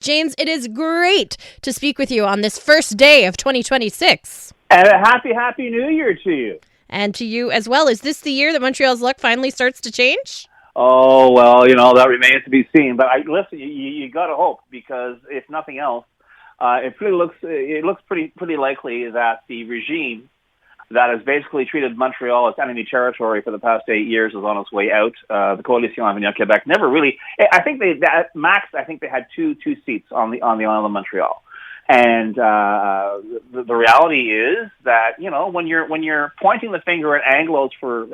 James, it is great to speak with you on this first day of 2026. And a happy New Year to you. And to you as well. Is this the year that Montreal's luck finally starts to change? Oh, well, that remains to be seen. But listen, you got to hope, because if nothing else, it looks pretty likely that the regime that has basically treated Montreal as enemy territory for the past 8 years is on its way out. The Coalition and Editor Quebec never really. I think they had two seats on the island of Montreal. And the reality is that when you're pointing the finger at Anglos for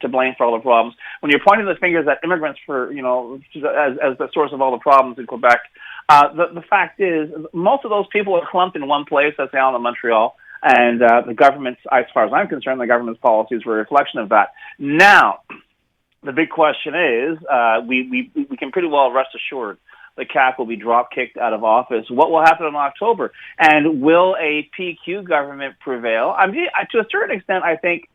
to blame for all the problems, when you're pointing the fingers at immigrants for as the source of all the problems in Quebec, the fact is most of those people are clumped in one place. That's the island of Montreal, and the government's, as far as I'm concerned, the government's policies were a reflection of that. Now, the big question is, we can pretty well rest assured the CAQ will be drop-kicked out of office. What will happen in October? And will a PQ government prevail? I mean, to a certain extent, I think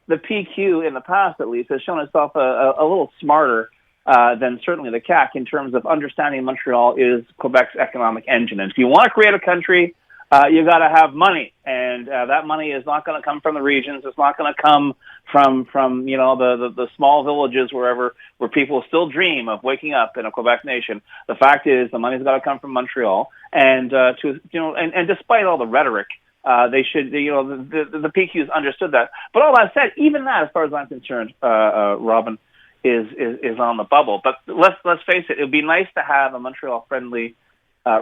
the PQ, in the past at least, has shown itself a little smarter than certainly the CAQ in terms of understanding Montreal is Quebec's economic engine. And if you want to create a country, you got to have money, and that money is not going to come from the regions. It's not going to come from the small villages where people still dream of waking up in a Quebec nation. The fact is, the money's got to come from Montreal, and and despite all the rhetoric, they should the PQs understood that. But all that said, even that, as far as I'm concerned, Robyn, is on the bubble. But let's face it, it would be nice to have a Montreal friendly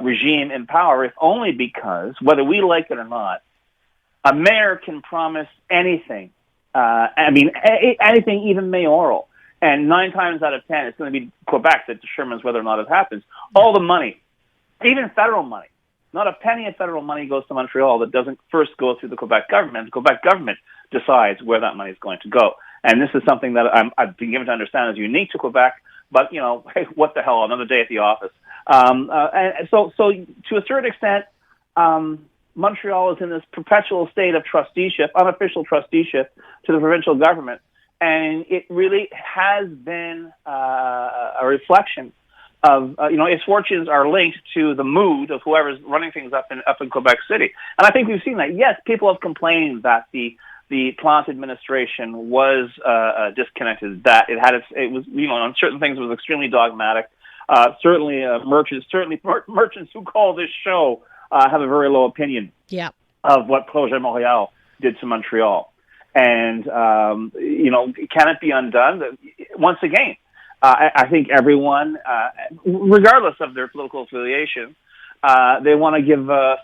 regime in power, if only because, whether we like it or not, a mayor can promise anything. Anything, even mayoral. And 9 times out of 10, it's going to be Quebec that determines whether or not it happens. All the money, even federal money, not a penny of federal money goes to Montreal that doesn't first go through the Quebec government. The Quebec government decides where that money is going to go. And this is something that I've been given to understand is unique to Quebec. But, what the hell, another day at the office. And so to a certain extent, Montreal is in this perpetual state of trusteeship, unofficial trusteeship to the provincial government. And it really has been a reflection of, its fortunes are linked to the mood of whoever's running things up in Quebec City. And I think we've seen that. Yes, people have complained that the Plante administration was disconnected. That it was on certain things it was extremely dogmatic. Certainly, merchants who call this show have a very low opinion of what Projet Montréal did to Montreal. And can it be undone? Once again, I think everyone, regardless of their political affiliation, they want to give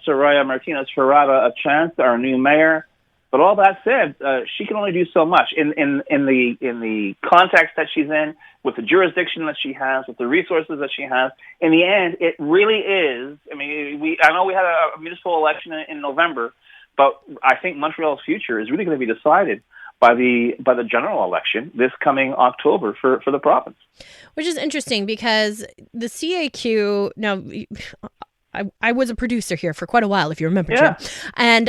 Soraya Martinez-Ferrada a chance, our new mayor. But all that said, she can only do so much in the context that she's in, with the jurisdiction that she has, with the resources that she has. In the end, it really is. I mean, I know we had a municipal election in November, but I think Montreal's future is really going to be decided by the general election this coming October for the province. Which is interesting because the CAQ now. I was a producer here for quite a while, if you remember, Jim, and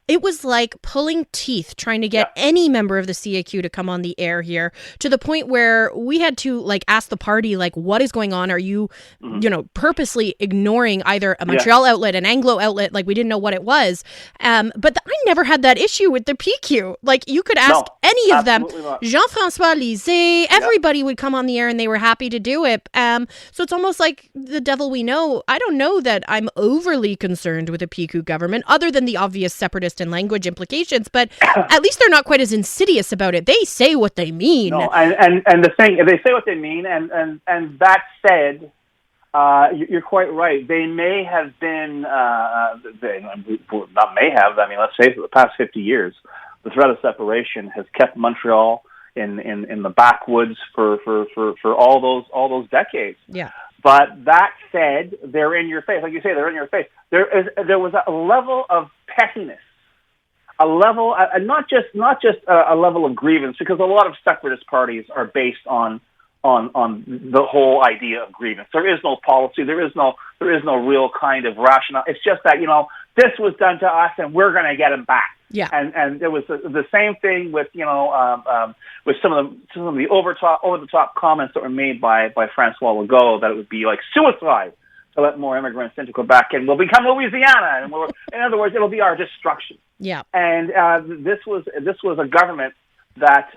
it was like pulling teeth trying to get any member of the CAQ to come on the air here, to the point where we had to ask the party, what is going on? Are you, purposely ignoring either a Montreal outlet, an Anglo outlet? We didn't know what it was. But I never had that issue with the PQ. You could ask any of them. Not. Jean-François Lisée, everybody would come on the air and they were happy to do it. So it's almost like the devil we know. I don't know that I'm overly concerned with the PQ government, other than the obvious separatist and language implications, but at least they're not quite as insidious about it. They say what they mean. No, and the thing, they say what they mean, and that said, you're quite right. They may have been, not may have, let's face it, the past 50 years, the threat of separation has kept Montreal in the backwoods for all those decades. Yeah. But that said, they're in your face. Like you say, they're in your face. There was a level of pettiness, a level, not just a level of grievance, because a lot of separatist parties are based on the whole idea of grievance. There is no policy. There is no real kind of rationale. It's just that this was done to us, and we're going to get them back. Yeah. And there was the same thing with with some of the over the top comments that were made by François Legault, that it would be like suicide to let more immigrants into Quebec, and we'll become Louisiana. And in other words, it'll be our destruction. Yeah. And this was a government that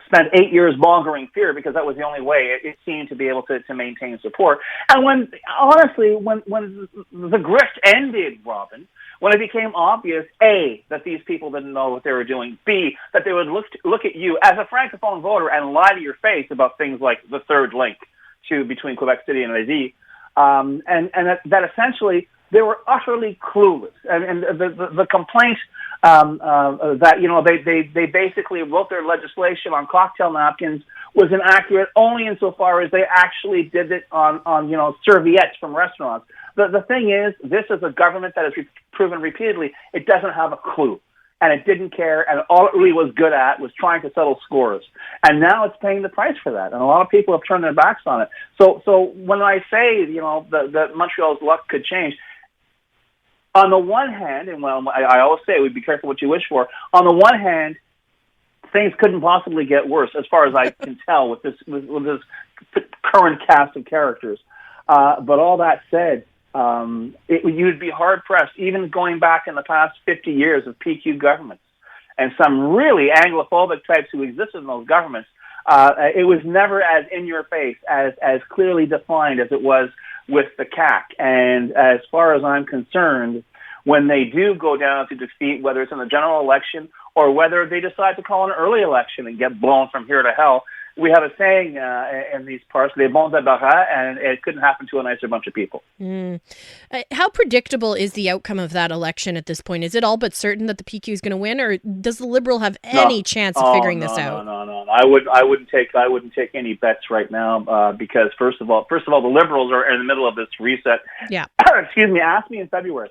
spent 8 years mongering fear because that was the only way it seemed to be able to maintain support. And when the grift ended, Robyn, when it became obvious, A, that these people didn't know what they were doing, B, that they would look at you as a Francophone voter and lie to your face about things like the third link between Quebec City and Lévis, and that essentially they were utterly clueless. And the complaint that they basically wrote their legislation on cocktail napkins was inaccurate only insofar as they actually did it on serviettes from restaurants. The thing is, this is a government that has proven repeatedly it doesn't have a clue, and it didn't care, and all it really was good at was trying to settle scores. And now it's paying the price for that, and a lot of people have turned their backs on it. So when I say, that Montreal's luck could change, on the one hand, and I always say we'd be careful what you wish for. On the one hand, things couldn't possibly get worse, as far as I can tell, with this current cast of characters. But all that said, you'd be hard-pressed, even going back in the past 50 years of PQ governments, and some really Anglophobic types who existed in those governments, it was never as in your face, as clearly defined as it was with the CAQ. And as far as I'm concerned, when they do go down to defeat, whether it's in the general election or whether they decide to call an early election and get blown from here to hell, we have a saying in these parts, les bons débarras, and it couldn't happen to a nicer bunch of people. How predictable is the outcome of that election at this point? Is it all but certain that the PQ is going to win, or does the Liberal have any chance of figuring this out? No. I wouldn't take any bets right now because first of all, the Liberals are in the middle of this reset. Yeah. Excuse me. Ask me in February.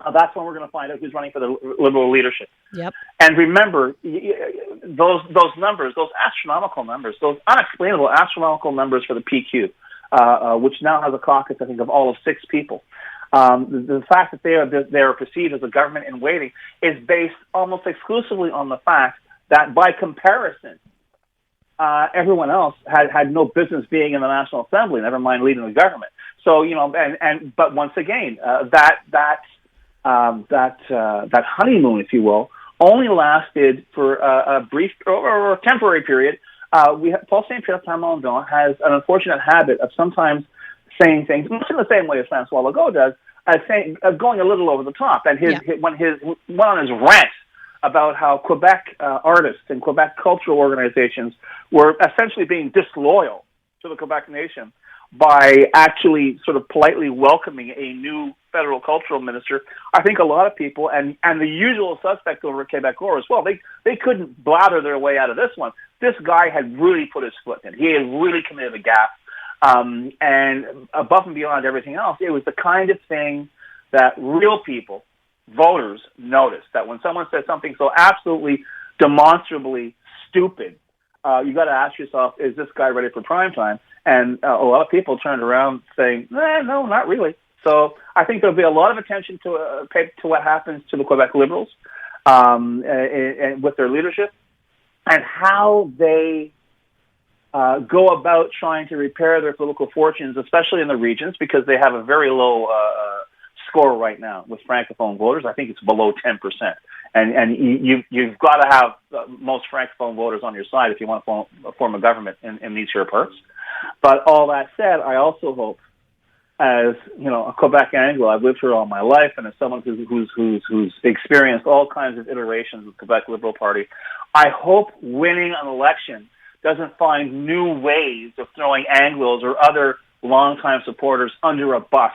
That's when we're going to find out who's running for the Liberal leadership. Yep. And remember, those numbers, those astronomical numbers, those unexplainable astronomical numbers for the PQ, which now has a caucus, I think, of all of 6 people. The fact that they are perceived as a government in waiting is based almost exclusively on the fact that, by comparison, everyone else had no business being in the National Assembly, never mind leading the government. So, but once again, that honeymoon, if you will, only lasted for a brief or a temporary period. Paul Saint-Pierre Plamondon has an unfortunate habit of sometimes saying things, much in the same way as François Legault does, going a little over the top. And when he went on his rant about how Quebec artists and Quebec cultural organizations were essentially being disloyal to the Quebec nation by actually sort of politely welcoming a new federal cultural minister, I think a lot of people, and the usual suspect over at Québécois as well, they couldn't blather their way out of this one. This guy had really put his foot in. He had really committed a gaffe. And above and beyond everything else, it was the kind of thing that real people, voters, noticed. That when someone says something so absolutely demonstrably stupid, you got to ask yourself, is this guy ready for prime time? And a lot of people turned around saying, no, not really. So I think there'll be a lot of attention to what happens to the Quebec Liberals and with their leadership and how they go about trying to repair their political fortunes, especially in the regions, because they have a very low score right now with Francophone voters. I think it's below 10%. And you've got to have most Francophone voters on your side if you want to form a government in these here parts. But all that said, I also hope, as a Quebec Anglo, I've lived here all my life, and as someone who's experienced all kinds of iterations of the Quebec Liberal Party, I hope winning an election doesn't find new ways of throwing Anglos or other longtime supporters under a bus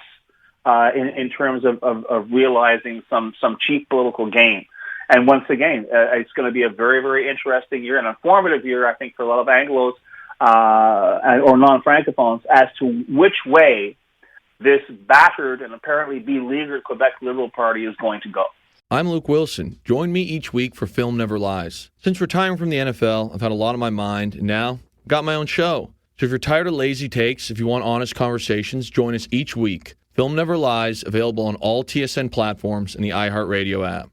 in terms of realizing some cheap political gain. And once again, it's going to be a very, very interesting year, an informative year, I think, for a lot of Anglos or non-Francophones as to which way this battered and apparently beleaguered Quebec Liberal Party is going to go. I'm Luke Wilson. Join me each week for Film Never Lies. Since retiring from the NFL, I've had a lot on my mind, and now I've got my own show. So if you're tired of lazy takes, if you want honest conversations, join us each week. Film Never Lies, available on all TSN platforms and the iHeartRadio app.